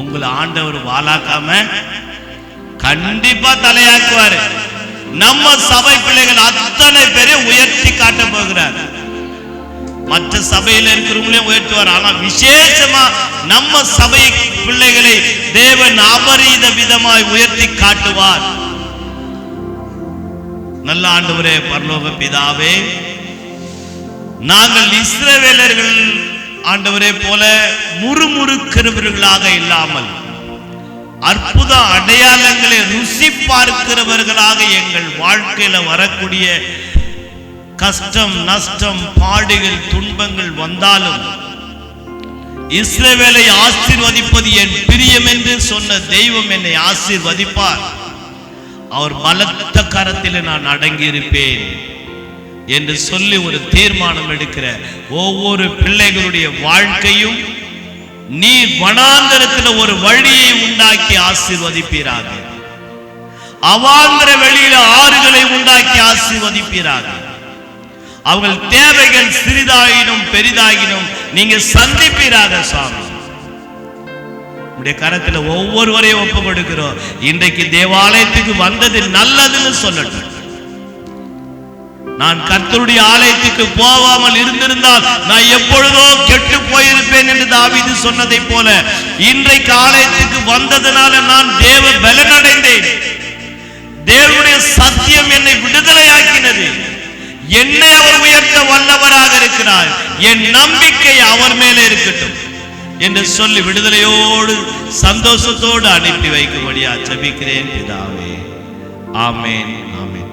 உங்களை ஆண்டவர் வாலாக்காம கண்டிப்பா தலையாக்குவாரு. நம்ம சபை பிள்ளைகள் அத்தனை பேரை உயர்த்தி காட்ட போகிறார். மற்ற சபையில இருக்கிறவங்களையும் உயர்த்துவார். ஆனா விசேஷமா நம்ம சபை பிள்ளைகளை தேவன் அபரீத விதமாய் உயர்த்தி காட்டுவார். நல்ல ஆண்டவரே, பரலோக பிதாவே, நாங்கள் இஸ்ரவேலர்கள் ஆண்டவரே போல முறுமுறுக்கிறவர்களாக இல்லாமல் அற்புத அடையாளங்களை ருசி பார்க்கிறவர்களாக எங்கள் வாழ்க்கையில வரக்கூடிய கஷ்டம், நஷ்டம், பாடுகள், துன்பங்கள் வந்தாலும் இஸ்ரவேலை ஆசீர்வதிப்பது என் பிரியம் என்று சொன்ன தெய்வம் என்னை ஆசீர்வதிப்பார். அவர் பலத்த கரத்தில் நான் அடங்கி இருப்பேன் என்று சொல்லி ஒரு தீர்மானம் எடுக்கிற ஒவ்வொரு பிள்ளைகளுடைய வாழ்க்கையும் நீர் வனாந்தரத்தில் ஒரு வழியை உண்டாக்கி ஆசீர்வதிப்பீராக. அவாந்திர வெளியில ஆறுகளை உண்டாக்கி ஆசீர்வதிப்பீராக. அவர்கள் தேவைகள் சிறிதாகினும் பெரிதாகினும் நீங்க சந்திப்பீராக. சாமி, உடைய கரத்துல ஒவ்வொருவரையும் ஒப்பு கொடுக்கிறோம். இன்றைக்கு தேவாலயத்துக்கு வந்தது நல்லதுன்னு சொல்லட்டும். நான் கர்த்தருடைய ஆலயத்துக்கு போகாமல் இருந்திருந்தால் நான் எப்பொழுதோ கெட்டு போயிருப்பேன் என்று தாவீது சொன்னதை போல இன்றைக்கு ஆலயத்துக்கு வந்ததனால நான் தேவ பலனடைந்தேன். தேவனுடைய சத்தியம் என்னை விடுதலையாக்கினது. என்னை அவர் உயர்த்த வல்லவராக இருக்கிறார். என் நம்பிக்கை அவர் மேலே இருக்கட்டும் என்று சொல்லி விடுதலையோடு சந்தோஷத்தோடு அனுப்பி வைக்கும்படியா ஜெபிக்கிறேன் பிதாவே. ஆமென்.